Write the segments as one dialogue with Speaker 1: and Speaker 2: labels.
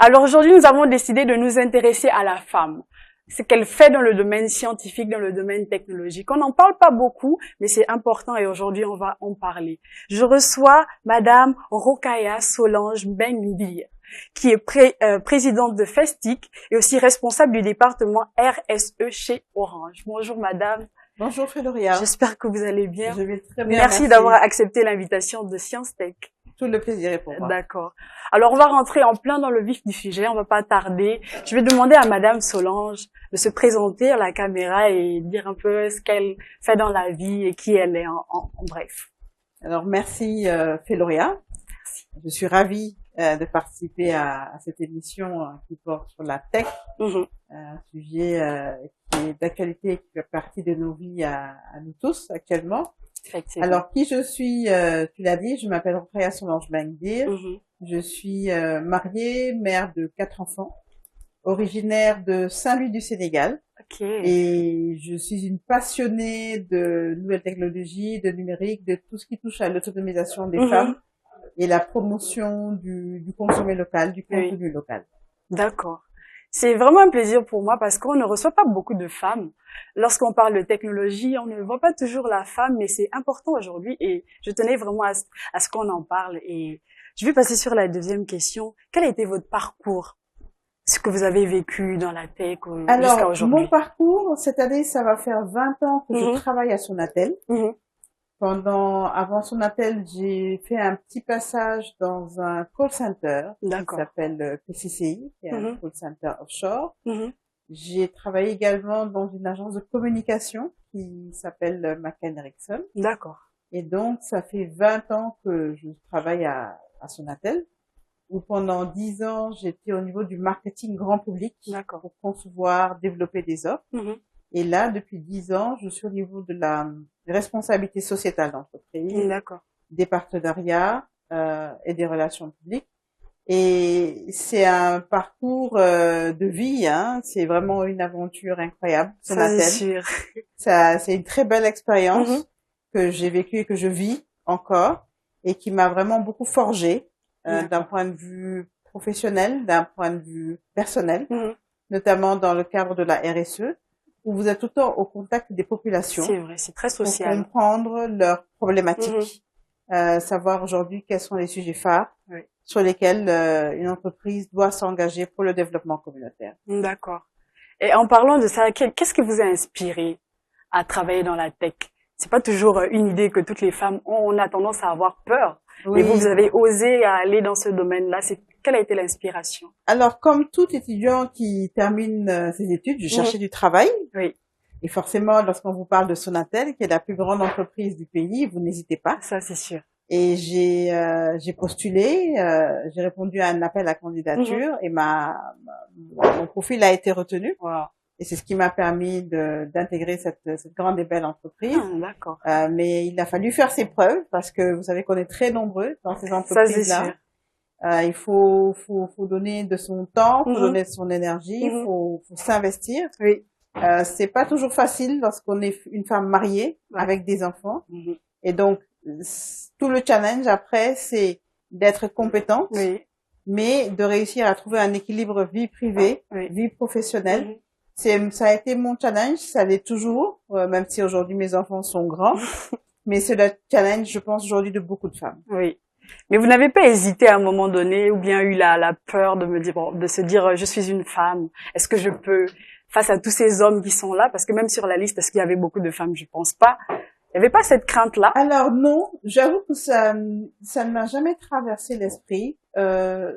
Speaker 1: Alors aujourd'hui, nous avons décidé de nous intéresser à la femme, ce qu'elle fait dans le domaine scientifique, dans le domaine technologique. On n'en parle pas beaucoup, mais c'est important et aujourd'hui, on va en parler. Je reçois Madame Rokhaya Solange Mbengue, qui est présidente de Festic et aussi responsable du département RSE chez Orange. Bonjour Madame.
Speaker 2: Bonjour Féloria.
Speaker 1: J'espère que vous allez bien.
Speaker 2: Je vais très bien.
Speaker 1: Merci d'avoir accepté l'invitation de Science Tech.
Speaker 2: Tout le plaisir est pour moi.
Speaker 1: D'accord. Alors, on va rentrer en plein dans le vif du sujet, on va pas tarder. Je vais demander à Madame Solange de se présenter à la caméra et dire un peu ce qu'elle fait dans la vie et qui elle est en bref.
Speaker 2: Alors, merci Féloria. Je suis ravie de participer à cette émission qui porte sur la tech, un sujet qui est d'actualité et qui fait partie de nos vies à nous tous actuellement. Alors, qui je suis, tu l'as dit, je m'appelle Rokhaya Solange Mbengue. Je suis mariée, mère de 4 enfants, originaire de Saint-Louis du Sénégal. Et je suis une passionnée de nouvelles technologies, de numérique, de tout ce qui touche à l'autonomisation des femmes et la promotion du consommé local, du contenu local.
Speaker 1: D'accord. C'est vraiment un plaisir pour moi parce qu'on ne reçoit pas beaucoup de femmes. Lorsqu'on parle de technologie, on ne voit pas toujours la femme, mais c'est important aujourd'hui et je tenais vraiment à ce qu'on en parle. Et je vais passer sur la deuxième question. Quel a été votre parcours? Ce que vous avez vécu dans la tech jusqu'à aujourd'hui?
Speaker 2: Mon parcours, cette année, ça va faire 20 ans que je travaille à Sonatel. Avant Sonatel, j'ai fait un petit passage dans un call center qui s'appelle PCCI, qui est un call center offshore. J'ai travaillé également dans une agence de communication qui s'appelle McCann Erickson.
Speaker 1: D'accord.
Speaker 2: Et donc, ça fait 20 ans que je travaille à Sonatel, où pendant 10 ans, j'étais au niveau du marketing grand public pour concevoir, développer des offres. Et là, depuis 10 ans, je suis au niveau de la responsabilité sociétale d'entreprise, des partenariats et des relations publiques. Et c'est un parcours de vie, c'est vraiment une aventure incroyable.
Speaker 1: Ça, c'est sûr.
Speaker 2: C'est une très belle expérience que j'ai vécue et que je vis encore et qui m'a vraiment beaucoup forgée d'un point de vue professionnel, d'un point de vue personnel, notamment dans le cadre de la RSE, où vous êtes tout le temps au contact des populations.
Speaker 1: C'est vrai, c'est très social.
Speaker 2: Pour comprendre leurs problématiques, savoir aujourd'hui quels sont les sujets phares sur lesquels une entreprise doit s'engager pour le développement communautaire.
Speaker 1: D'accord. Et en parlant de ça, qu'est-ce qui vous a inspiré à travailler dans la tech? C'est pas toujours une idée que toutes les femmes ont. On a tendance à avoir peur. Mais vous avez osé aller dans ce domaine-là. Quelle a été l'inspiration?
Speaker 2: Alors, comme tout étudiant qui termine ses études, je cherchais du travail. Et forcément, lorsqu'on vous parle de Sonatel, qui est la plus grande entreprise du pays, vous n'hésitez pas.
Speaker 1: Ça, c'est sûr.
Speaker 2: Et j'ai postulé, j'ai répondu à un appel à candidature et mon profil a été retenu. Et c'est ce qui m'a permis d'intégrer cette grande et belle entreprise.
Speaker 1: D'accord.
Speaker 2: Mais il a fallu faire ses preuves parce que vous savez qu'on est très nombreux dans ces entreprises-là. Il faut donner de son temps, faut donner de son énergie, faut s'investir. C'est pas toujours facile lorsqu'on est une femme mariée avec des enfants. Et donc, tout le challenge après, c'est d'être compétente, mais de réussir à trouver un équilibre vie privée, vie professionnelle. Ça a été mon challenge, ça l'est toujours, même si aujourd'hui mes enfants sont grands. Mais c'est le challenge, je pense, aujourd'hui de beaucoup de femmes.
Speaker 1: Mais vous n'avez pas hésité à un moment donné, ou bien eu la peur de se dire, je suis une femme, est-ce que je peux, face à tous ces hommes qui sont là, parce que même sur la liste, est-ce qu'il y avait beaucoup de femmes? Je pense pas. Il n'y avait pas cette crainte-là?
Speaker 2: Alors non, j'avoue que ça ne m'a jamais traversé l'esprit. Je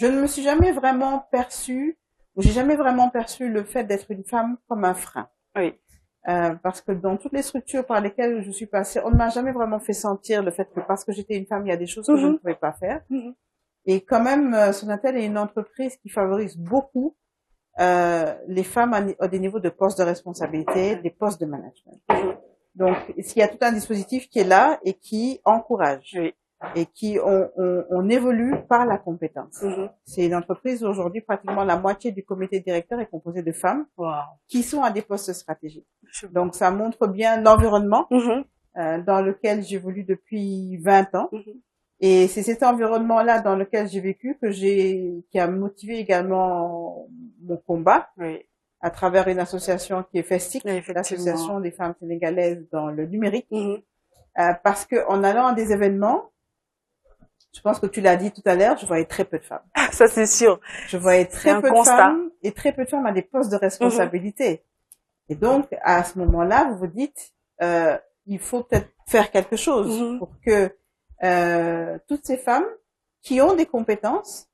Speaker 2: ne me suis jamais vraiment perçue, ou j'ai jamais vraiment perçu le fait d'être une femme comme un frein. Parce que dans toutes les structures par lesquelles je suis passée, on ne m'a jamais vraiment fait sentir le fait que parce que j'étais une femme, il y a des choses que je ne pouvais pas faire. Et quand même, Sonatel est une entreprise qui favorise beaucoup les femmes à des niveaux de postes de responsabilité, des postes de management. Donc, il y a tout un dispositif qui est là et qui encourage.
Speaker 1: Oui.
Speaker 2: Et qui on évolue par la compétence. C'est une entreprise aujourd'hui, pratiquement la moitié du comité directeur est composé de femmes qui sont à des postes stratégiques. Donc ça montre bien l'environnement dans lequel j'évolue depuis 20 ans. Et c'est cet environnement-là dans lequel j'ai vécu qui a motivé également mon combat à travers une association qui est FESTIC, l'association des femmes sénégalaises dans le numérique. Parce que en allant à des événements, je pense que tu l'as dit tout à l'heure, je voyais très peu de femmes.
Speaker 1: Ça, c'est sûr.
Speaker 2: Je voyais très peu de femmes et très peu de femmes à des postes de responsabilité. Et donc, à ce moment-là, vous vous dites, il faut peut-être faire quelque chose pour que toutes ces femmes qui ont des compétences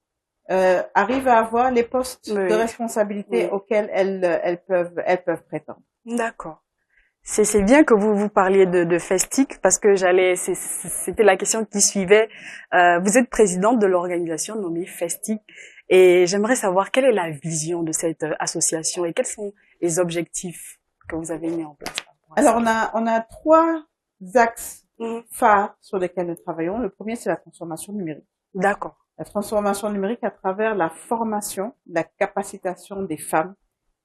Speaker 2: arrivent à avoir les postes de responsabilité auxquels elles peuvent prétendre.
Speaker 1: D'accord. C'est bien que vous parliez de FESTIC parce que c'était la question qui suivait. Vous êtes présidente de l'organisation nommée FESTIC et j'aimerais savoir quelle est la vision de cette association et quels sont les objectifs que vous avez mis en place.
Speaker 2: Alors on a 3 axes phares sur lesquels nous travaillons. Le premier, c'est la transformation numérique.
Speaker 1: D'accord.
Speaker 2: La transformation numérique à travers la formation, la capacitation des femmes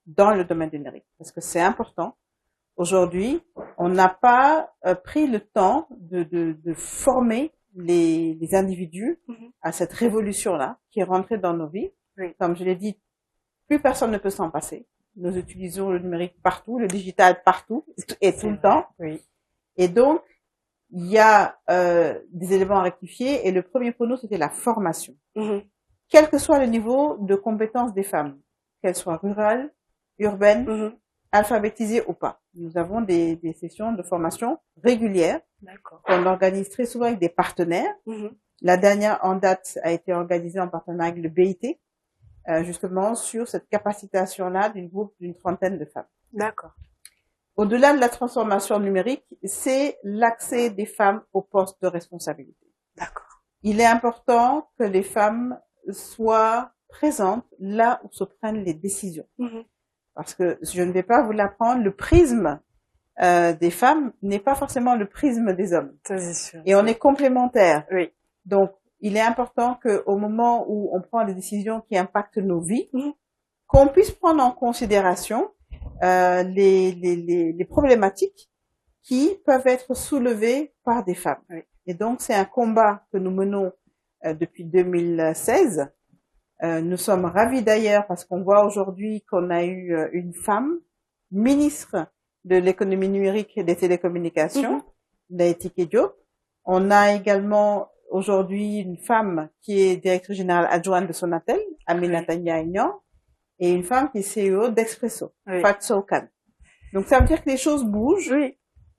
Speaker 2: dans le domaine du numérique, parce que c'est important. Aujourd'hui, on n'a pas pris le temps de former les individus à cette révolution-là qui est rentrée dans nos vies. Comme je l'ai dit, plus personne ne peut s'en passer. Nous utilisons le numérique partout, le digital partout et tout le temps. Et donc, il y a des éléments à rectifier et le premier pour nous, c'était la formation. Quel que soit le niveau de compétence des femmes, qu'elles soient rurales, urbaines, alphabétisées ou pas. Nous avons des sessions de formation régulières qu'on organise très souvent avec des partenaires. La dernière en date a été organisée en partenariat avec le BIT, justement sur cette capacitation-là d'une groupe d'une 30aine de femmes.
Speaker 1: D'accord.
Speaker 2: Au-delà de la transformation numérique, c'est l'accès des femmes aux postes de responsabilité.
Speaker 1: D'accord.
Speaker 2: Il est important que les femmes soient présentes là où se prennent les décisions. Parce que je ne vais pas vous l'apprendre, le prisme des femmes n'est pas forcément le prisme des hommes.
Speaker 1: Ça, c'est sûr.
Speaker 2: Et on est complémentaires.
Speaker 1: Oui.
Speaker 2: Donc, il est important qu'au moment où on prend des décisions qui impactent nos vies, qu'on puisse prendre en considération les problématiques qui peuvent être soulevées par des femmes. Et donc, c'est un combat que nous menons depuis 2016. Nous sommes ravis d'ailleurs parce qu'on voit aujourd'hui qu'on a eu une femme ministre de l'économie numérique et des télécommunications, Laetiké Diop. On a également aujourd'hui une femme qui est directrice générale adjointe de Sonatel, Aminata Niang, et une femme qui est CEO d'Expresso, Fatou Khan. Donc ça veut dire que les choses bougent,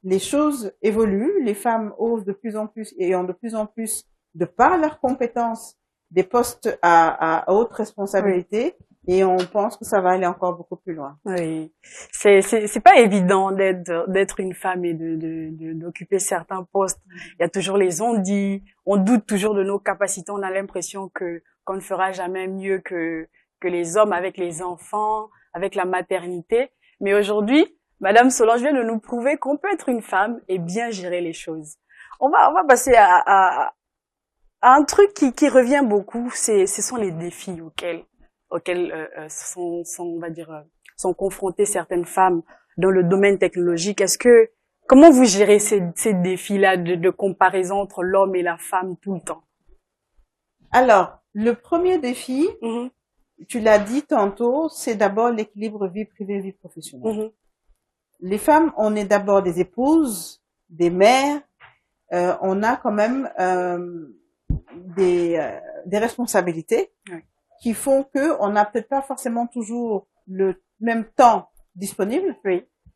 Speaker 2: les choses évoluent, les femmes osent de plus en plus et ont de plus en plus, de par leurs compétences, des postes à haute responsabilité et on pense que ça va aller encore beaucoup plus loin.
Speaker 1: Oui, c'est pas évident d'être une femme et d'occuper certains postes. Il y a toujours les on-dit, on doute toujours de nos capacités, on a l'impression qu'on ne fera jamais mieux que les hommes avec les enfants, avec la maternité. Mais aujourd'hui, Madame Solange vient de nous prouver qu'on peut être une femme et bien gérer les choses. On va passer à un truc qui revient beaucoup, ce sont les défis auxquels sont confrontées certaines femmes dans le domaine technologique. Comment vous gérez ces défis-là de comparaison entre l'homme et la femme tout le temps?
Speaker 2: Alors, le premier défi, tu l'as dit tantôt, c'est d'abord l'équilibre vie privée, vie professionnelle. Les femmes, on est d'abord des épouses, des mères, on a quand même des responsabilités qui font que on n'a peut-être pas forcément toujours le même temps disponible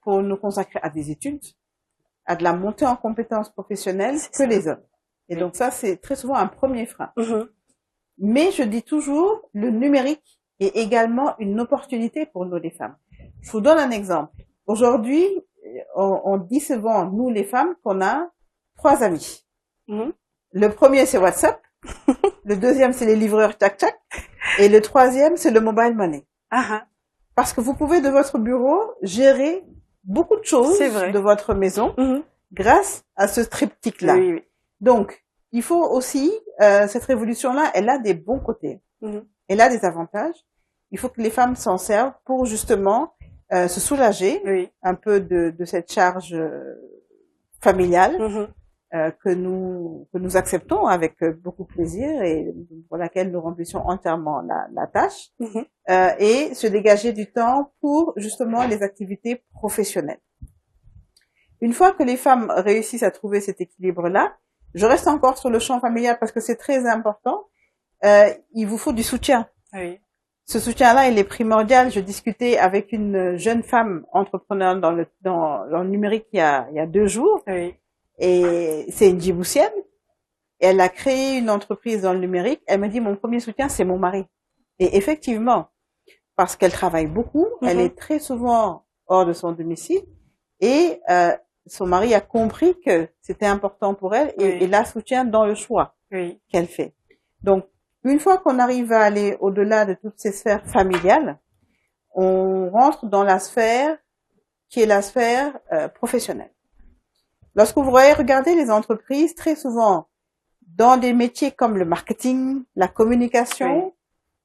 Speaker 2: pour nous consacrer à des études, à de la montée en compétences professionnelles que les hommes. Et donc ça, c'est très souvent un premier frein. Mais je dis toujours, le numérique est également une opportunité pour nous les femmes. Je vous donne un exemple. Aujourd'hui, on dit souvent, nous les femmes, qu'on a 3 amis. Le premier, c'est WhatsApp. Le deuxième, c'est les livreurs tchac-tchac. Et le troisième, c'est le mobile money. Parce que vous pouvez de votre bureau gérer beaucoup de choses de votre maison grâce à ce triptyque-là. Oui, oui. Donc, il faut aussi, cette révolution-là, elle a des bons côtés. Elle a des avantages. Il faut que les femmes s'en servent pour justement se soulager un peu de cette charge familiale que nous acceptons avec beaucoup de plaisir et pour laquelle nous remplissons entièrement la tâche, et se dégager du temps pour justement les activités professionnelles. Une fois que les femmes réussissent à trouver cet équilibre-là, je reste encore sur le champ familial parce que c'est très important, il vous faut du soutien. Oui. Ce soutien-là, il est primordial. Je discutais avec une jeune femme entrepreneur dans le numérique il y a 2 jours. Oui. Et c'est une Djiboutienne. Elle a créé une entreprise dans le numérique. Elle me dit, mon premier soutien, c'est mon mari. Et effectivement, parce qu'elle travaille beaucoup, elle est très souvent hors de son domicile. Et son mari a compris que c'était important pour elle et la soutient dans le choix qu'elle fait. Donc, une fois qu'on arrive à aller au-delà de toutes ces sphères familiales, on rentre dans la sphère qui est la sphère professionnelle. Lorsque vous regardez les entreprises, très souvent, dans des métiers comme le marketing, la communication,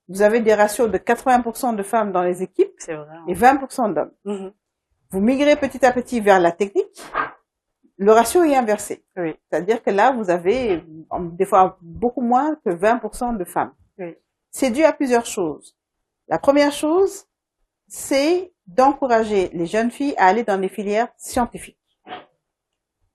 Speaker 2: vous avez des ratios de 80% de femmes dans les équipes et 20% d'hommes. Vous migrez petit à petit vers la technique, le ratio est inversé. C'est-à-dire que là, vous avez des fois beaucoup moins que 20% de femmes. C'est dû à plusieurs choses. La première chose, c'est d'encourager les jeunes filles à aller dans les filières scientifiques.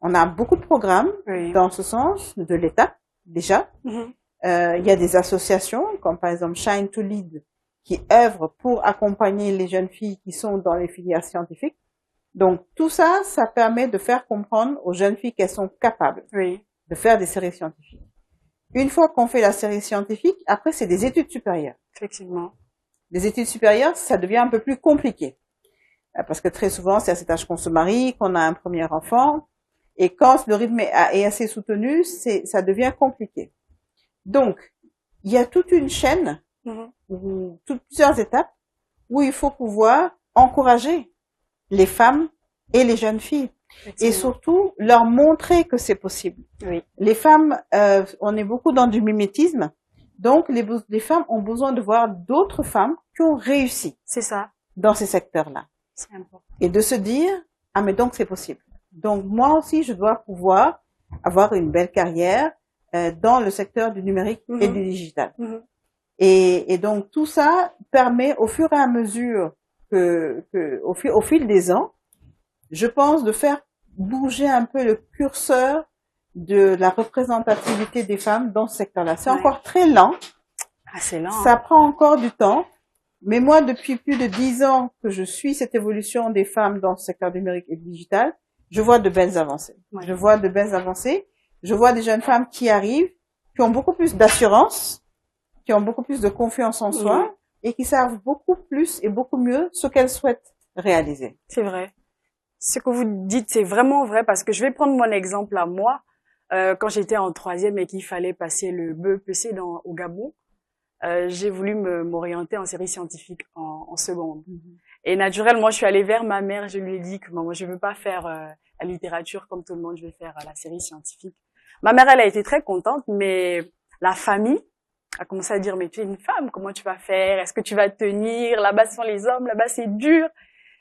Speaker 2: On a beaucoup de programmes dans ce sens de l'État, déjà. Il y a des associations, comme par exemple Shine to Lead, qui œuvrent pour accompagner les jeunes filles qui sont dans les filières scientifiques. Donc, tout ça, ça permet de faire comprendre aux jeunes filles qu'elles sont capables de faire des séries scientifiques. Une fois qu'on fait la série scientifique, après, c'est des études supérieures. Effectivement. Les études supérieures, ça devient un peu plus compliqué. Parce que très souvent, c'est à cet âge qu'on se marie, qu'on a un premier enfant. Et quand le rythme est assez soutenu, ça devient compliqué. Donc, il y a toute une chaîne, plusieurs étapes, où il faut pouvoir encourager les femmes et les jeunes filles. Et surtout, leur montrer que c'est possible. Les femmes, on est beaucoup dans du mimétisme. Donc, les femmes ont besoin de voir d'autres femmes qui ont réussi. C'est ça. Dans ces secteurs-là. C'est important. Et de se dire, ah, mais donc c'est possible. Donc, moi aussi, je dois pouvoir avoir une belle carrière dans le secteur du numérique et du digital. Et donc, tout ça permet, au fur et à mesure au fil des ans, je pense de faire bouger un peu le curseur de la représentativité des femmes dans ce secteur-là. C'est encore très lent. Ah, c'est lent. Ça prend encore du temps. Mais moi, depuis plus de 10 ans que je suis cette évolution des femmes dans ce secteur numérique et digital, je vois de belles avancées. Je vois de belles avancées. Je vois des jeunes femmes qui arrivent, qui ont beaucoup plus d'assurance, qui ont beaucoup plus de confiance en soi et qui savent beaucoup plus et beaucoup mieux ce qu'elles souhaitent réaliser. C'est vrai. Ce que vous dites, c'est vraiment vrai parce que je vais prendre mon exemple à moi. Quand j'étais en 3e et qu'il fallait passer le BEPC au Gabon, j'ai voulu m'orienter en série scientifique en seconde. Et naturellement, je suis allée vers ma mère, je lui ai dit que moi, je veux pas faire la littérature comme tout le monde, je vais faire la série scientifique. Ma mère, elle a été très contente, mais la famille a commencé à dire, mais tu es une femme, comment tu vas faire? Est-ce que tu vas tenir? Là-bas, ce sont les hommes, là-bas, c'est dur.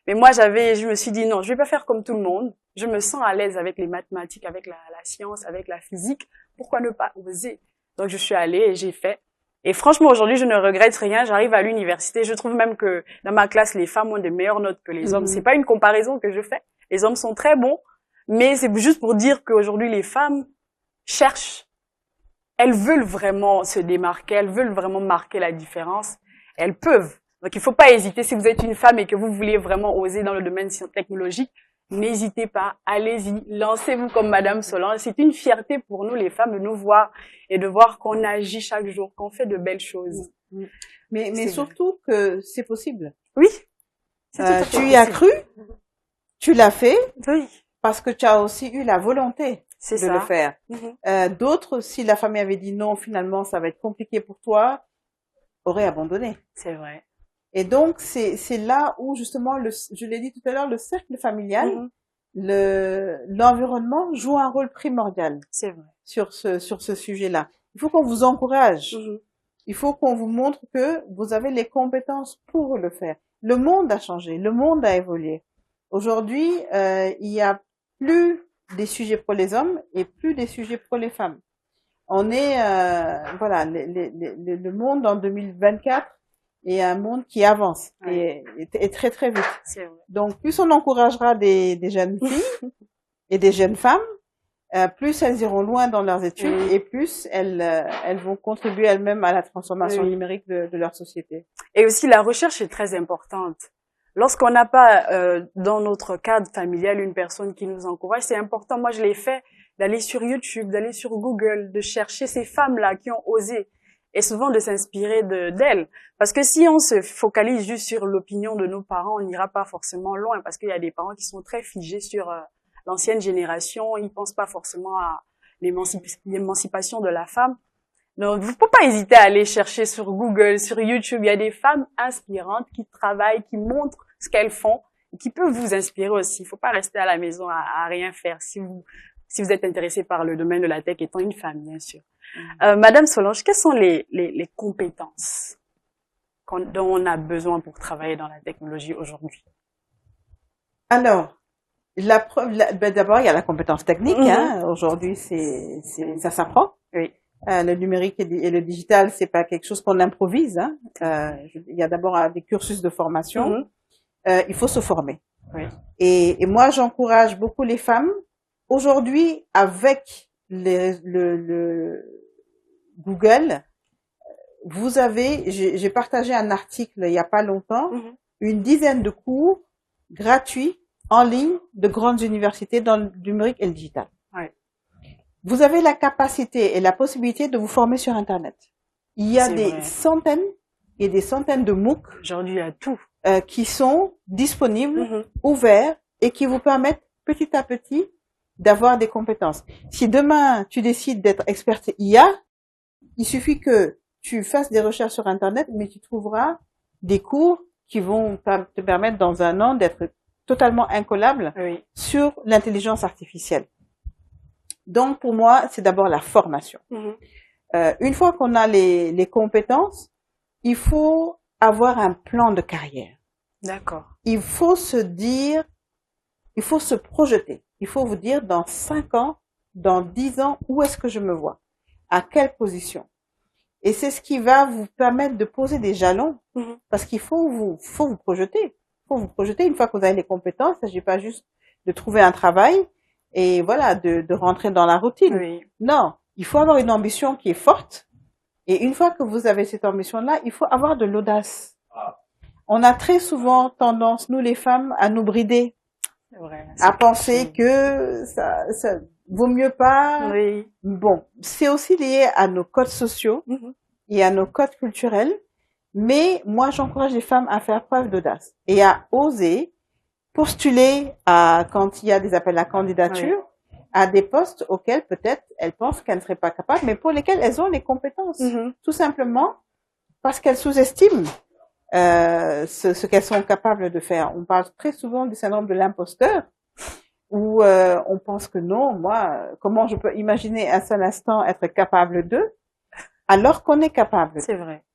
Speaker 2: Mais moi, je me suis dit, non, je vais pas faire comme tout le monde. Je me sens à l'aise avec les mathématiques, avec la science, avec la physique. Pourquoi ne pas oser? Donc, je suis allée et j'ai fait. Et franchement, aujourd'hui, je ne regrette rien. J'arrive à l'université. Je trouve même que dans ma classe, les femmes ont de meilleures notes que les hommes. C'est pas une comparaison que je fais. Les hommes sont très bons. Mais c'est juste pour dire qu'aujourd'hui, les femmes cherchent. Elles veulent vraiment se démarquer. Elles veulent vraiment marquer la différence. Elles peuvent. Donc, il faut pas hésiter. Si vous êtes une femme et que vous voulez vraiment oser dans le domaine technologique, n'hésitez pas. Allez-y. Lancez-vous comme Madame Solange. C'est une fierté pour nous, les femmes, de nous voir et de voir qu'on agit chaque jour, qu'on fait de belles choses. Mais surtout que c'est possible. Oui. Tu y as cru. Tu l'as fait. Oui. Parce que tu as aussi eu la volonté. le faire. D'autres, si la famille avait dit non, finalement, ça va être compliqué pour toi, auraient abandonné.
Speaker 1: C'est vrai.
Speaker 2: Et donc, c'est là où, justement, je l'ai dit tout à l'heure, le cercle familial, l'environnement joue un rôle primordial.
Speaker 1: C'est vrai.
Speaker 2: Sur ce sujet-là. Il faut qu'on vous encourage. Il faut qu'on vous montre que vous avez les compétences pour le faire. Le monde a changé, le monde a évolué. Aujourd'hui, il y a plus des sujets pour les hommes et plus des sujets pour les femmes. On est, voilà, le monde en 2024 est un monde qui avance et très très vite.
Speaker 1: C'est vrai.
Speaker 2: Donc, plus on encouragera des jeunes filles et des jeunes femmes, plus elles iront loin dans leurs études et plus elles vont contribuer elles-mêmes à la transformation numérique de leur société.
Speaker 1: Et aussi, la recherche est très importante. Lorsqu'on n'a pas dans notre cadre familial une personne qui nous encourage, c'est important. Moi, je l'ai fait d'aller sur YouTube, d'aller sur Google, de chercher ces femmes-là qui ont osé et souvent de s'inspirer d'elles. Parce que si on se focalise juste sur l'opinion de nos parents, on n'ira pas forcément loin parce qu'il y a des parents qui sont très figés sur l'ancienne génération, ils pensent pas forcément à l'émancipation de la femme. Donc, vous pouvez pas hésiter à aller chercher sur Google, sur YouTube. Il y a des femmes inspirantes qui travaillent, qui montrent ce qu'elles font et qui peuvent vous inspirer aussi. Il faut pas rester à la maison à rien faire si vous êtes intéressé par le domaine de la tech, étant une femme, bien sûr. Madame Solange, quelles sont les compétences dont on a besoin pour travailler dans la technologie aujourd'hui?
Speaker 2: Alors, d'abord, il y a la compétence technique. Aujourd'hui, ça s'apprend.
Speaker 1: Oui.
Speaker 2: Le numérique et le digital, c'est pas quelque chose qu'on improvise. Il y a d'abord des cursus de formation. Il faut se former.
Speaker 1: Oui.
Speaker 2: Et moi, j'encourage beaucoup les femmes. Aujourd'hui, avec le Google, j'ai partagé un article il y a pas longtemps, une dizaine de cours gratuits en ligne de grandes universités dans le numérique et le digital.
Speaker 1: Ouais.
Speaker 2: Vous avez la capacité et la possibilité de vous former sur Internet. Il y a des centaines et des centaines de MOOC.
Speaker 1: Aujourd'hui, il y a tout.
Speaker 2: Qui sont disponibles, ouverts et qui vous permettent petit à petit d'avoir des compétences. Si demain tu décides d'être experte IA, il suffit que tu fasses des recherches sur Internet, mais tu trouveras des cours qui vont te permettre dans un an d'être totalement incollable sur l'intelligence artificielle. Donc, pour moi, c'est d'abord la formation. Une fois qu'on a les compétences, il faut avoir un plan de carrière.
Speaker 1: D'accord.
Speaker 2: Il faut se dire, il faut se projeter. Il faut vous dire dans 5 ans, dans 10 ans, où est-ce que je me vois? À quelle position? Et c'est ce qui va vous permettre de poser des jalons, parce qu'il faut vous projeter. Il faut vous projeter une fois que vous avez les compétences. Il ne s'agit pas juste de trouver un travail et voilà, de rentrer dans la routine.
Speaker 1: Oui.
Speaker 2: Non, il faut avoir une ambition qui est forte. Et une fois que vous avez cette ambition-là, il faut avoir de l'audace. On a très souvent tendance, nous les femmes, à nous brider, à penser que ça vaut mieux pas.
Speaker 1: Oui.
Speaker 2: Bon, c'est aussi lié à nos codes sociaux et à nos codes culturels. Mais moi, j'encourage les femmes à faire preuve d'audace et à oser postuler quand il y a des appels à candidature, à des postes auxquels peut-être elles pensent qu'elles ne seraient pas capables, mais pour lesquels elles ont les compétences. Tout simplement parce qu'elles sous-estiment ce qu'elles sont capables de faire. On parle très souvent du syndrome de l'imposteur, où on pense que non, moi, comment je peux imaginer un seul instant être capable d'eux, alors qu'on est capable.
Speaker 1: C'est vrai.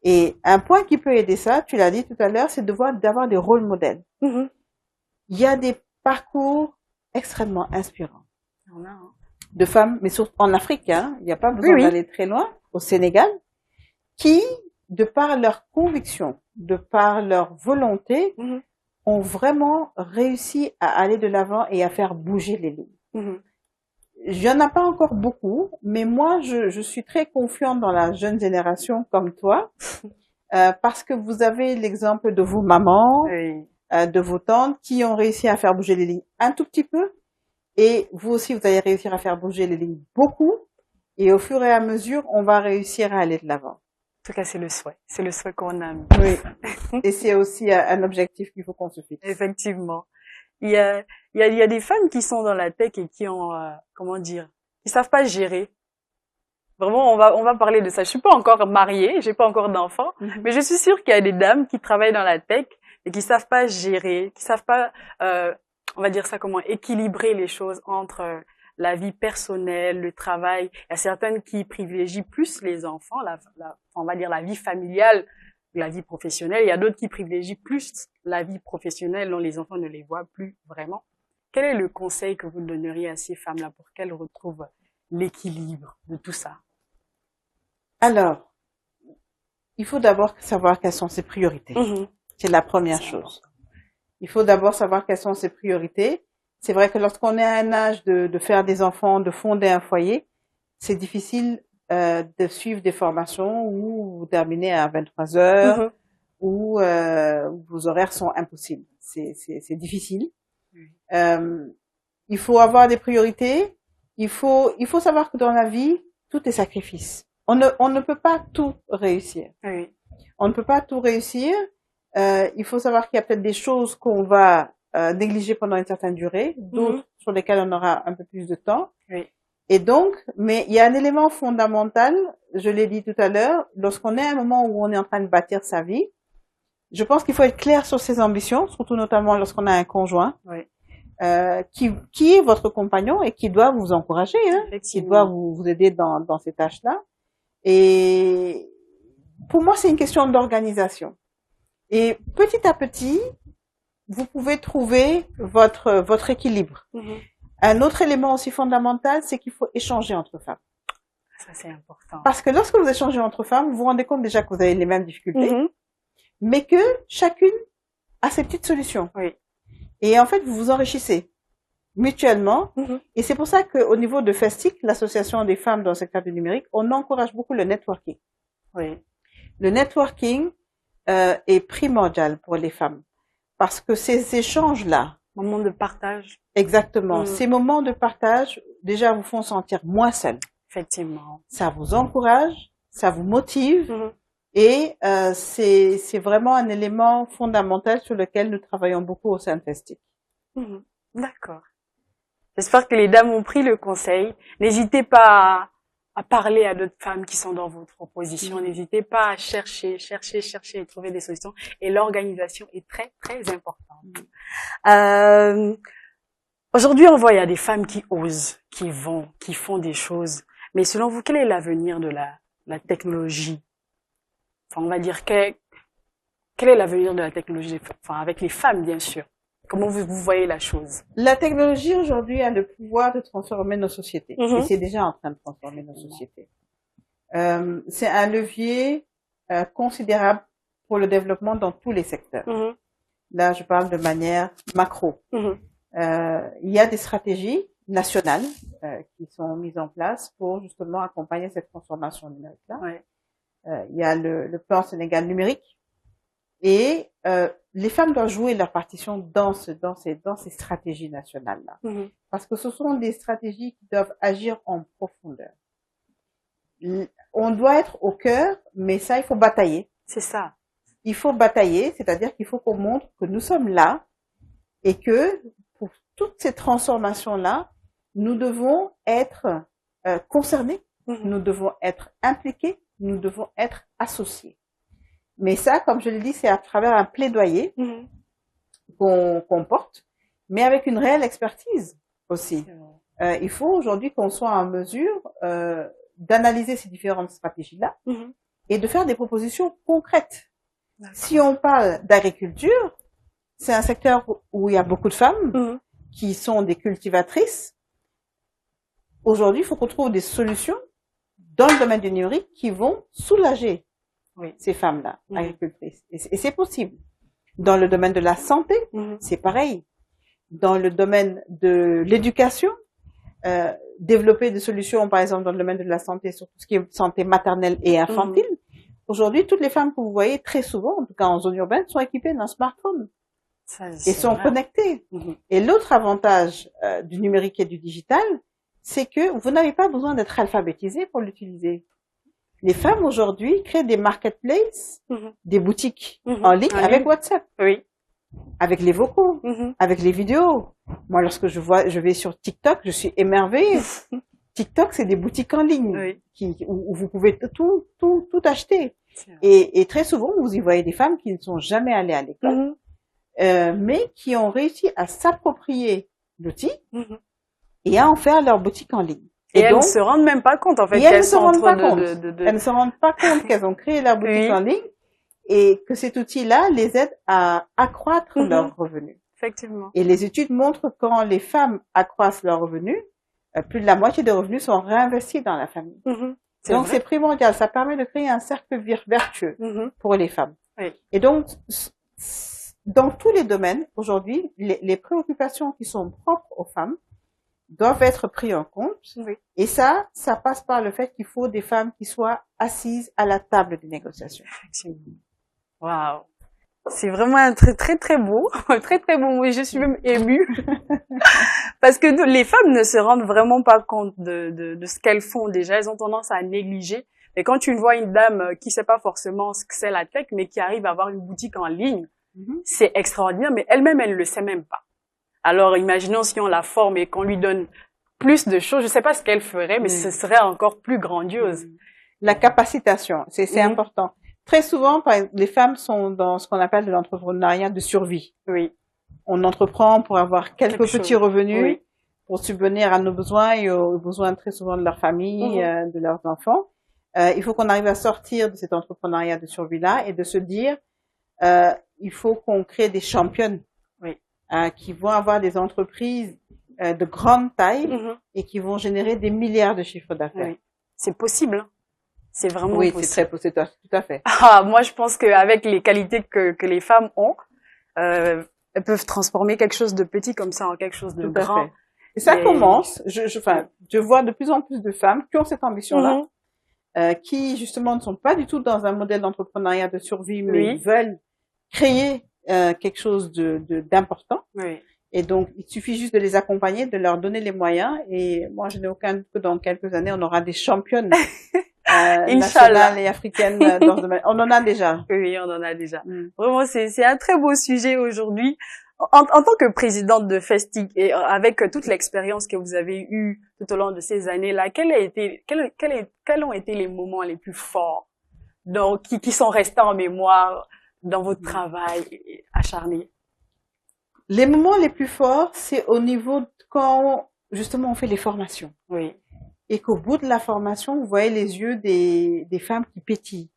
Speaker 2: Et un point qui peut aider ça, tu l'as dit tout à l'heure, c'est d'avoir des rôles modèles. Il y a des parcours extrêmement inspirants de femmes, mais surtout en Afrique, il n'y a pas besoin d'aller très loin, au Sénégal, qui, de par leur conviction, de par leur volonté, ont vraiment réussi à aller de l'avant et à faire bouger les lignes. Il n'y en a pas encore beaucoup, mais moi, je suis très confiante dans la jeune génération comme toi, parce que vous avez l'exemple de vos mamans, de vos tantes qui ont réussi à faire bouger les lignes un tout petit peu, et vous aussi, vous allez réussir à faire bouger les lignes beaucoup, et au fur et à mesure, on va réussir à aller de l'avant.
Speaker 1: En tout cas, c'est le souhait qu'on a.
Speaker 2: Oui, et c'est aussi un objectif qu'il faut qu'on se fixe.
Speaker 1: Effectivement. il y a des femmes qui sont dans la tech et qui ont, comment dire, qui savent pas gérer. Vraiment, on va parler de ça. Je suis pas encore mariée, j'ai pas encore d'enfants, mais je suis sûre qu'il y a des dames qui travaillent dans la tech et qui savent pas gérer, qui savent pas, on va dire ça comment, équilibrer les choses entre la vie personnelle, le travail. Il y a certaines qui privilégient plus les enfants, on va dire la vie familiale, la vie professionnelle. Il y a d'autres qui privilégient plus la vie professionnelle dont les enfants ne les voient plus vraiment. Quel est le conseil que vous donneriez à ces femmes-là pour qu'elles retrouvent l'équilibre de tout ça?
Speaker 2: Alors, il faut d'abord savoir quelles sont ses priorités. C'est la première chose. Il faut d'abord savoir quelles sont ses priorités. C'est vrai que lorsqu'on est à un âge de faire des enfants, de fonder un foyer, c'est difficile de suivre des formations où vous terminez à 23 heures, où vos horaires sont impossibles. C'est difficile. Il faut avoir des priorités. Il faut savoir que dans la vie, tout est sacrifice. On ne peut pas tout réussir. Oui. On ne peut pas tout réussir. Il faut savoir qu'il y a peut-être des choses qu'on va négliger pendant une certaine durée, d'autres sur lesquelles on aura un peu plus de temps. Oui. Et donc, mais il y a un élément fondamental, je l'ai dit tout à l'heure, lorsqu'on est à un moment où on est en train de bâtir sa vie, je pense qu'il faut être clair sur ses ambitions, surtout notamment lorsqu'on a un conjoint, qui est votre compagnon et qui doit vous encourager, qui doit vous aider dans ces tâches-là. Et pour moi, c'est une question d'organisation. Et petit à petit, vous pouvez trouver votre équilibre. Un autre élément aussi fondamental, c'est qu'il faut échanger entre femmes.
Speaker 1: Ça, c'est important.
Speaker 2: Parce que lorsque vous échangez entre femmes, vous vous rendez compte déjà que vous avez les mêmes difficultés, mais que chacune a ses petites solutions. Oui. Et en fait, vous vous enrichissez mutuellement. Et c'est pour ça qu'au niveau de FESTIC, l'association des femmes dans le secteur du numérique, on encourage beaucoup le networking. Oui. Le networking est primordial pour les femmes. Parce que ces échanges-là,
Speaker 1: moments de partage.
Speaker 2: Exactement. Ces moments de partage, déjà, vous font sentir moins seuls.
Speaker 1: Effectivement.
Speaker 2: Ça vous encourage, ça vous motive. Et c'est vraiment un élément fondamental sur lequel nous travaillons beaucoup au sein de FESTIC.
Speaker 1: D'accord. J'espère que les dames ont pris le conseil. N'hésitez pas à parler à d'autres femmes qui sont dans votre position. N'hésitez pas à chercher et trouver des solutions. Et l'organisation est très, très importante. Aujourd'hui, on voit, il y a des femmes qui osent, qui font des choses. Mais selon vous, quel est l'avenir de la technologie? Enfin, on va dire, quel est l'avenir de la technologie? Enfin, avec les femmes, bien sûr. Comment vous voyez la chose?
Speaker 2: La technologie aujourd'hui a le pouvoir de transformer nos sociétés. Et c'est déjà en train de transformer nos sociétés. C'est un levier considérable pour le développement dans tous les secteurs. Là, je parle de manière macro. Il y a des stratégies nationales qui sont mises en place pour justement accompagner cette transformation numérique-là. Il y a le plan Sénégal numérique. Et les femmes doivent jouer leur partition dans ces stratégies nationales-là. Parce que ce sont des stratégies qui doivent agir en profondeur. On doit être au cœur, mais ça, il faut batailler.
Speaker 1: C'est ça.
Speaker 2: Il faut batailler, c'est-à-dire qu'il faut qu'on montre que nous sommes là et que pour toutes ces transformations-là, nous devons être concernés, nous devons être impliqués, nous devons être associés. Mais ça, comme je l'ai dit, c'est à travers un plaidoyer qu'on porte, mais avec une réelle expertise aussi. Il faut aujourd'hui qu'on soit en mesure d'analyser ces différentes stratégies-là et de faire des propositions concrètes. Si on parle d'agriculture, c'est un secteur où il y a beaucoup de femmes qui sont des cultivatrices. Aujourd'hui, il faut qu'on trouve des solutions dans le domaine du numérique qui vont soulager ces femmes-là, agricultrices. Et c'est possible. Dans le domaine de la santé, c'est pareil. Dans le domaine de l'éducation, développer des solutions, par exemple, dans le domaine de la santé, sur tout ce qui est santé maternelle et infantile. Aujourd'hui, toutes les femmes que vous voyez, très souvent, en tout cas en zone urbaine, sont équipées d'un smartphone. Et sont connectées. Et l'autre avantage du numérique et du digital, c'est que vous n'avez pas besoin d'être alphabétisé pour l'utiliser. Les femmes aujourd'hui créent des marketplaces, des boutiques en ligne avec WhatsApp.
Speaker 1: Oui.
Speaker 2: avec les vocaux, avec les vidéos. Moi, lorsque je vais sur TikTok, je suis émerveillée. TikTok, c'est des boutiques en ligne où vous pouvez tout acheter. Et très souvent, vous y voyez des femmes qui ne sont jamais allées à l'école, mais qui ont réussi à s'approprier l'outil et à en faire leur boutique en ligne.
Speaker 1: Et elles ne se rendent même pas compte, en fait,
Speaker 2: qu'elles sont en train Elles ne se rendent pas compte qu'elles ont créé leur boutique en ligne et que cet outil-là les aide à accroître leurs revenus.
Speaker 1: Effectivement.
Speaker 2: Et les études montrent que quand les femmes accroissent leurs revenus, plus de la moitié des revenus sont réinvestis dans la famille. Donc c'est primordial, ça permet de créer un cercle vertueux pour les femmes. Et donc, dans tous les domaines, aujourd'hui, les préoccupations qui sont propres aux femmes doivent être prises en compte. Et ça passe par le fait qu'il faut des femmes qui soient assises à la table des négociations.
Speaker 1: Waouh! C'est vraiment un très beau, très beau mot. Je suis même émue parce que les femmes ne se rendent vraiment pas compte de ce qu'elles font déjà. Elles ont tendance à négliger. Mais quand tu vois une dame qui sait pas forcément ce que c'est la tech, mais qui arrive à avoir une boutique en ligne, c'est extraordinaire. Mais elle-même, elle ne le sait même pas. Alors, imaginons si on la forme et qu'on lui donne plus de choses. Je sais pas ce qu'elle ferait, mais ce serait encore plus grandiose.
Speaker 2: La capacitation, c'est important. Très souvent, les femmes sont dans ce qu'on appelle de l'entrepreneuriat de survie. On entreprend pour avoir quelques petits revenus, pour subvenir à nos besoins et aux besoins très souvent de leur famille, de leurs enfants. Il faut qu'on arrive à sortir de cet entrepreneuriat de survie-là et de se dire, il faut qu'on crée des championnes qui vont avoir des entreprises de grande taille et qui vont générer des milliards de chiffres d'affaires.
Speaker 1: C'est possible. C'est vraiment possible.
Speaker 2: C'est tout à fait.
Speaker 1: Moi, je pense qu'avec les qualités que les femmes ont, elles peuvent transformer quelque chose de petit comme ça en quelque chose de grand.
Speaker 2: Et ça commence. Je vois de plus en plus de femmes qui ont cette ambition-là, qui justement ne sont pas du tout dans un modèle d'entrepreneuriat de survie, mais veulent créer quelque chose d'important. Et donc, il suffit juste de les accompagner, de leur donner les moyens. Et moi, je n'ai aucun doute que dans quelques années, on aura des championnes nationales et africaines dans ce domaine. On en a déjà.
Speaker 1: Oui, on en a déjà. Vraiment, c'est un très beau sujet aujourd'hui. En tant que présidente de Festic et avec toute l'expérience que vous avez eue tout au long de ces années-là, quels ont été les moments les plus forts qui sont restés en mémoire dans votre travail acharné?
Speaker 2: Les moments les plus forts, c'est au niveau quand justement on fait les formations. Et qu'au bout de la formation, vous voyez les yeux des femmes qui pétillent.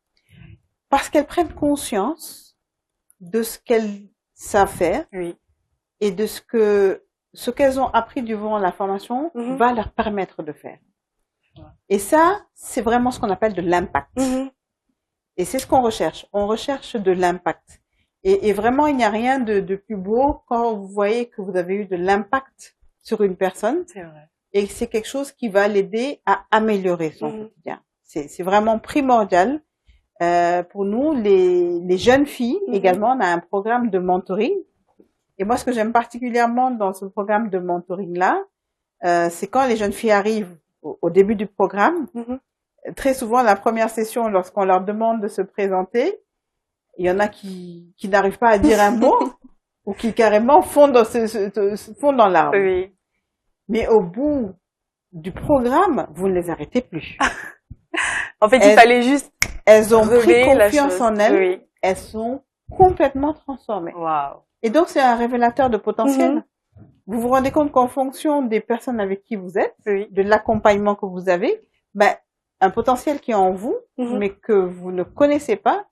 Speaker 2: Parce qu'elles prennent conscience de ce qu'elles savent faire et de ce qu'elles ont appris durant la formation va leur permettre de faire. Et ça, c'est vraiment ce qu'on appelle de l'impact. Et c'est ce qu'on recherche. On recherche de l'impact. Et vraiment, il n'y a rien de plus beau quand vous voyez que vous avez eu de l'impact sur une personne.
Speaker 1: C'est vrai.
Speaker 2: Et c'est quelque chose qui va l'aider à améliorer son quotidien. C'est vraiment primordial. Pour nous, les jeunes filles, également, on a un programme de mentoring. Et moi, ce que j'aime particulièrement dans ce programme de mentoring-là, c'est quand les jeunes filles arrivent au début du programme. Très souvent, la première session, lorsqu'on leur demande de se présenter, il y en a qui n'arrivent pas à dire un mot ou qui carrément fondent dans l'arbre. Mais au bout du programme, vous ne les arrêtez plus.
Speaker 1: En fait, il fallait juste
Speaker 2: elles ont pris confiance en elles. Elles sont complètement transformées. Et donc, c'est un révélateur de potentiel. Vous vous rendez compte qu'en fonction des personnes avec qui vous êtes, de l'accompagnement que vous avez, un potentiel qui est en vous, mais que vous ne connaissez pas,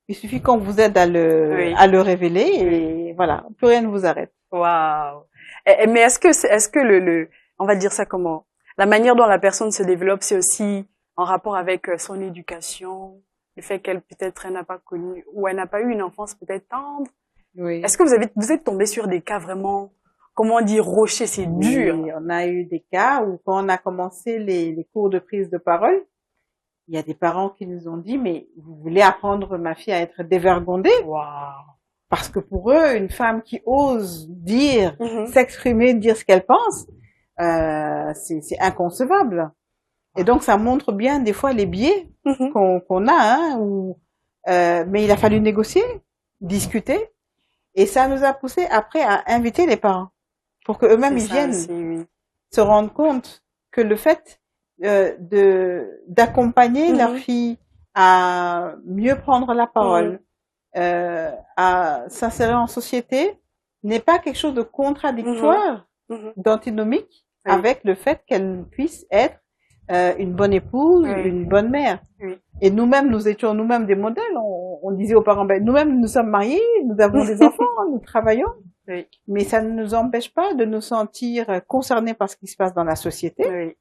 Speaker 2: il suffit qu'on vous aide à le révéler et voilà, plus rien ne vous arrête.
Speaker 1: Mais est-ce que on va dire ça comment? La manière dont la personne se développe, c'est aussi en rapport avec son éducation, le fait qu'elle peut-être n'a pas connu ou elle n'a pas eu une enfance peut-être tendre. Est-ce que vous êtes tombé sur des cas vraiment, comment on dit, rochers, c'est dur?
Speaker 2: On a eu des cas où quand on a commencé les cours de prise de parole, il y a des parents qui nous ont dit, mais vous voulez apprendre ma fille à être dévergondée? Parce que pour eux, une femme qui ose dire, s'exprimer, dire ce qu'elle pense, c'est inconcevable. Et donc, ça montre bien des fois les biais qu'on a, mais il a fallu négocier, discuter. Et ça nous a poussé après à inviter les parents pour que eux-mêmes ils viennent se rendre compte que le fait d'accompagner leur fille à mieux prendre la parole, à s'insérer en société, n'est pas quelque chose de contradictoire, d'antinomique avec le fait qu'elle puisse être une bonne épouse, une bonne mère. Et nous-mêmes, nous étions nous-mêmes des modèles. On disait aux parents, ben, nous-mêmes, nous sommes mariés, nous avons des enfants, nous travaillons. Mais ça ne nous empêche pas de nous sentir concernés par ce qui se passe dans la société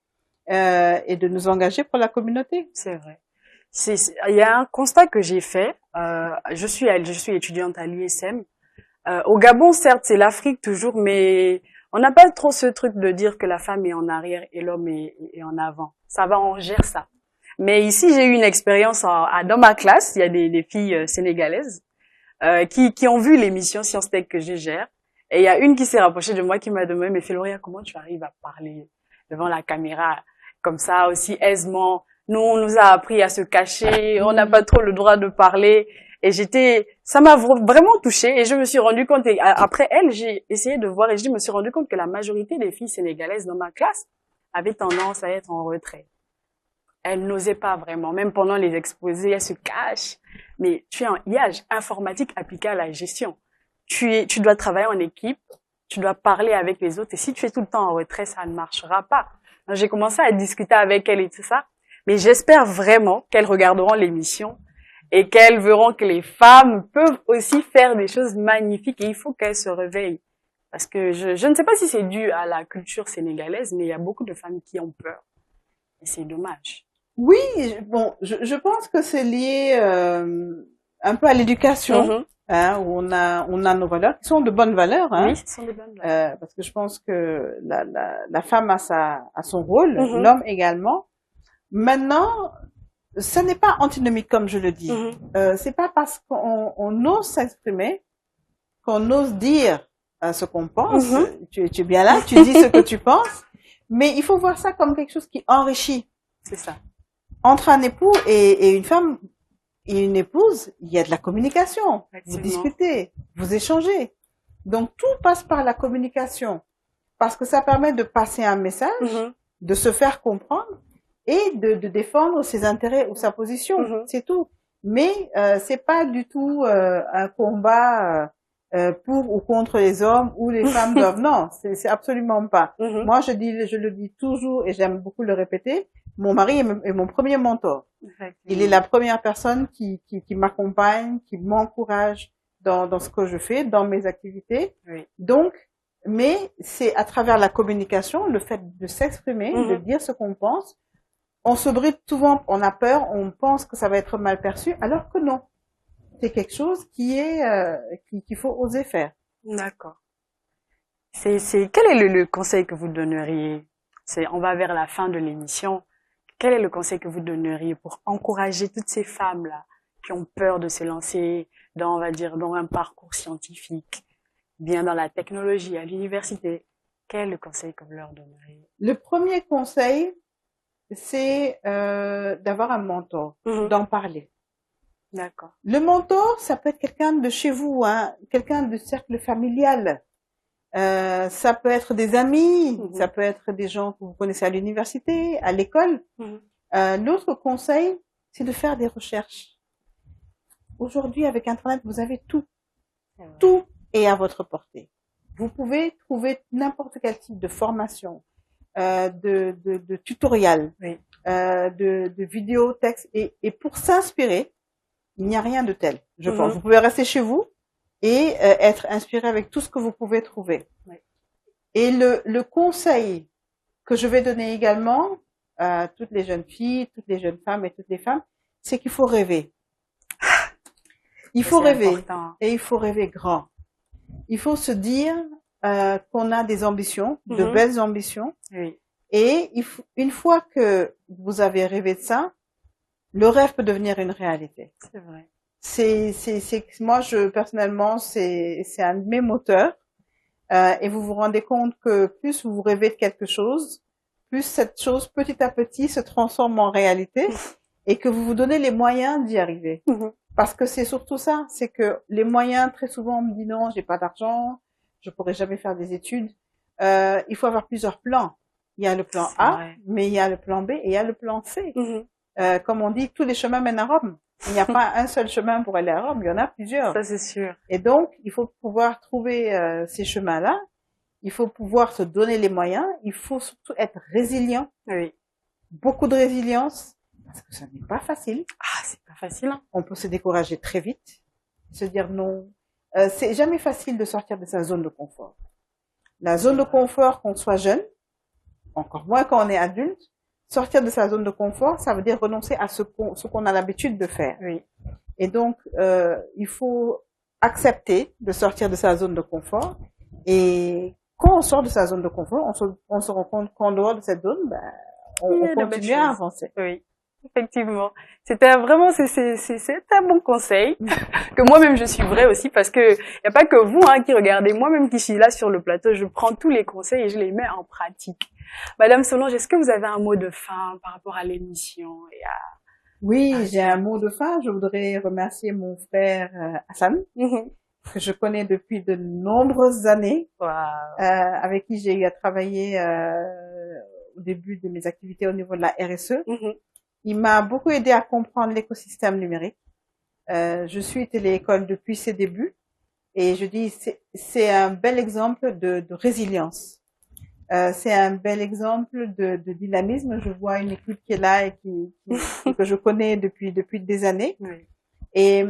Speaker 2: et de nous engager pour la communauté.
Speaker 1: C'est vrai. Il y a un constat que j'ai fait. Je suis étudiante à l'ISM. Au Gabon, certes, c'est l'Afrique toujours, mais on n'a pas trop ce truc de dire que la femme est en arrière et l'homme est en avant. Ça va, on gère ça. Mais ici, j'ai eu une expérience dans ma classe. Il y a des filles sénégalaises qui ont vu l'émission Science Tech que je gère. Et il y a une qui s'est rapprochée de moi qui m'a demandé, mais Féloria, comment tu arrives à parler devant la caméra comme ça, aussi aisément? Nous, on nous a appris à se cacher, on n'a pas trop le droit de parler. Et ça m'a vraiment touchée et je me suis rendu compte, et après elle, j'ai essayé de voir et je me suis rendu compte que la majorité des filles sénégalaises dans ma classe avaient tendance à être en retrait. Elles n'osaient pas vraiment, même pendant les exposés, elles se cachent. Mais tu es en IAG, informatique appliquée à la gestion. Tu dois travailler en équipe, tu dois parler avec les autres et si tu es tout le temps en retrait, ça ne marchera pas. Donc, j'ai commencé à discuter avec elles et tout ça, mais j'espère vraiment qu'elles regarderont l'émission et qu'elles verront que les femmes peuvent aussi faire des choses magnifiques et il faut qu'elles se réveillent. Parce que je ne sais pas si c'est dû à la culture sénégalaise, mais il y a beaucoup de femmes qui ont peur. Et c'est dommage.
Speaker 2: Oui, bon, je pense que c'est lié un peu à l'éducation, hein, où on a nos valeurs, qui sont de bonnes valeurs. Hein,
Speaker 1: oui, ce sont de bonnes valeurs.
Speaker 2: Parce que je pense que la femme a son rôle, l'homme également. Maintenant, ça n'est pas antinomique comme je le dis. C'est pas parce qu'on ose s'exprimer, qu'on ose dire ce qu'on pense. Tu es bien là, tu dis ce que tu penses, mais il faut voir ça comme quelque chose qui enrichit.
Speaker 1: C'est ça.
Speaker 2: Entre un époux et une femme et une épouse, il y a de la communication. Vous discutez, vous échangez. Donc tout passe par la communication parce que ça permet de passer un message, de se faire comprendre et de défendre ses intérêts ou sa position, c'est tout. Mais c'est pas du tout un combat pour ou contre les hommes ou les femmes doivent. Non, c'est absolument pas. Moi, je le dis toujours et j'aime beaucoup le répéter. Mon mari est mon premier mentor. Il est la première personne qui m'accompagne, qui m'encourage dans ce que je fais, dans mes activités. Donc, mais c'est à travers la communication, le fait de s'exprimer, de dire ce qu'on pense. On se bride souvent, on a peur, on pense que ça va être mal perçu, alors que non. C'est quelque chose qu'il faut oser faire.
Speaker 1: D'accord. Quel est le conseil que vous donneriez? On va vers la fin de l'émission. Quel est le conseil que vous donneriez pour encourager toutes ces femmes-là qui ont peur de se lancer dans, on va dire, dans un parcours scientifique, bien dans la technologie, à l'université? Quel est le conseil que vous leur donneriez?
Speaker 2: Le premier conseil, c'est d'avoir un mentor, d'en parler.
Speaker 1: D'accord.
Speaker 2: Le mentor, ça peut être quelqu'un de chez vous, hein, quelqu'un du cercle familial. Ça peut être des amis, ça peut être des gens que vous connaissez à l'université, à l'école. L'autre conseil, c'est de faire des recherches. Aujourd'hui, avec Internet, vous avez tout. Tout est à votre portée. Vous pouvez trouver n'importe quel type de formation, de tutoriel, de vidéos, textes. Et pour s'inspirer, il n'y a rien de tel, je pense. Vous pouvez rester chez vous et être inspiré avec tout ce que vous pouvez trouver. Et le conseil que je vais donner également à toutes les jeunes filles, toutes les jeunes femmes et toutes les femmes, c'est qu'il faut rêver. Il faut rêver important. Et il faut rêver grand. Il faut se dire qu'on a des ambitions, de belles ambitions. Et une fois que vous avez rêvé de ça, le rêve peut devenir une réalité.
Speaker 1: C'est vrai.
Speaker 2: Moi, personnellement, c'est un de mes moteurs. Et vous vous rendez compte que plus vous rêvez de quelque chose, plus cette chose, petit à petit, se transforme en réalité et que vous vous donnez les moyens d'y arriver. Parce que c'est surtout ça, c'est que les moyens, très souvent, on me dit non, j'ai pas d'argent, je pourrais jamais faire des études. Il faut avoir plusieurs plans. Il y a le plan A, mais il y a le plan B et il y a le plan C. Comme on dit, tous les chemins mènent à Rome. Il n'y a pas un seul chemin pour aller à Rome, il y en a plusieurs.
Speaker 1: Ça, c'est sûr.
Speaker 2: Et donc, il faut pouvoir trouver ces chemins-là. Il faut pouvoir se donner les moyens. Il faut surtout être résilient.
Speaker 1: Oui.
Speaker 2: Beaucoup de résilience, parce que ça n'est pas facile.
Speaker 1: Ah, c'est pas facile. Hein.
Speaker 2: On peut se décourager très vite, se dire non. C'est jamais facile de sortir de sa zone de confort. La zone de confort, qu'on soit jeune, encore moins quand on est adulte, sortir de sa zone de confort, ça veut dire renoncer à ce qu'on a l'habitude de faire. Oui. Et donc, il faut accepter de sortir de sa zone de confort. Et quand on sort de sa zone de confort, on se rend compte qu'en dehors de cette zone, on continue à avancer.
Speaker 1: Oui, effectivement. C'était vraiment, c'est un bon conseil que moi-même je suivrai aussi parce que y a pas que vous qui regardez, moi-même qui suis là sur le plateau, je prends tous les conseils et je les mets en pratique. Madame Solange, est-ce que vous avez un mot de fin par rapport à l'émission et à...
Speaker 2: Oui, j'ai un mot de fin. Je voudrais remercier mon frère Hassan, que je connais depuis de nombreuses années, avec qui j'ai eu à travailler au début de mes activités au niveau de la RSE. Il m'a beaucoup aidé à comprendre l'écosystème numérique. Je suis Téléécole depuis ses débuts et je dis c'est un bel exemple de résilience. C'est un bel exemple de dynamisme. Je vois une équipe qui est là et que je connais depuis des années. Oui. Et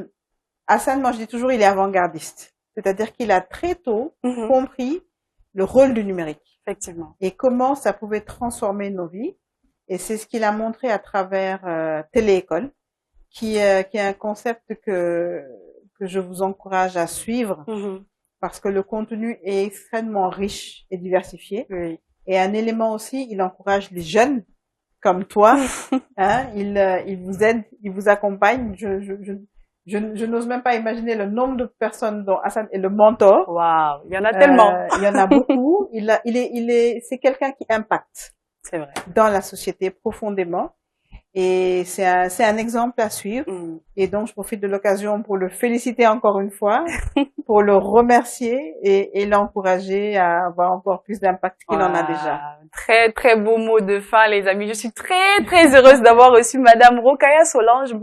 Speaker 2: Hassan, moi je dis toujours, il est avant-gardiste. C'est-à-dire qu'il a très tôt compris le rôle du numérique.
Speaker 1: Effectivement.
Speaker 2: Et comment ça pouvait transformer nos vies. Et c'est ce qu'il a montré à travers Téléécole, qui est un concept que je vous encourage à suivre. Parce que le contenu est extrêmement riche et diversifié. Oui. Et un élément aussi, il encourage les jeunes comme toi. Il vous aide, il vous accompagne. Je n'ose même pas imaginer le nombre de personnes dont Hassan est le mentor.
Speaker 1: Waouh, il y en a tellement.
Speaker 2: Il y en a beaucoup. C'est quelqu'un qui impacte.
Speaker 1: C'est vrai.
Speaker 2: Dans la société profondément. Et c'est un exemple à suivre. Et donc, je profite de l'occasion pour le féliciter encore une fois, pour le remercier et l'encourager à avoir encore plus d'impact qu'il en a déjà.
Speaker 1: Très, très beau mot de fin, les amis. Je suis très, très heureuse d'avoir reçu Madame Rokhaya Solange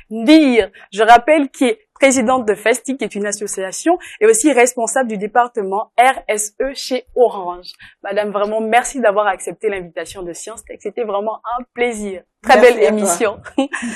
Speaker 1: Ndir. Je rappelle qui est présidente de FESTI, qui est une association, et aussi responsable du département RSE chez Orange. Madame, vraiment, merci d'avoir accepté l'invitation de Science Tech. C'était vraiment un plaisir. Très belle émission.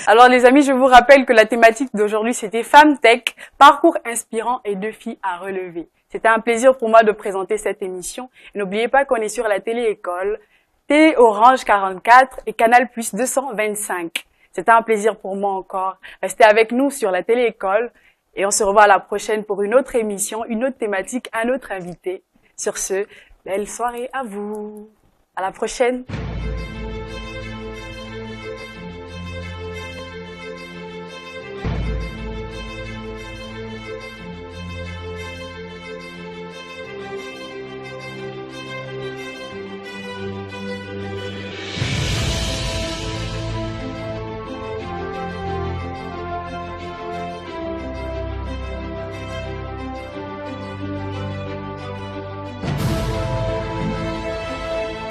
Speaker 1: Alors, les amis, je vous rappelle que la thématique d'aujourd'hui, c'était Femmes Tech, parcours inspirant et défis à relever. C'était un plaisir pour moi de présenter cette émission. Et n'oubliez pas qu'on est sur la Téléécole, Télé Orange 44 et Canal Plus 225. C'était un plaisir pour moi encore. Restez avec nous sur la Téléécole et on se revoit à la prochaine pour une autre émission, une autre thématique, un autre invité. Sur ce, belle soirée à vous. À la prochaine.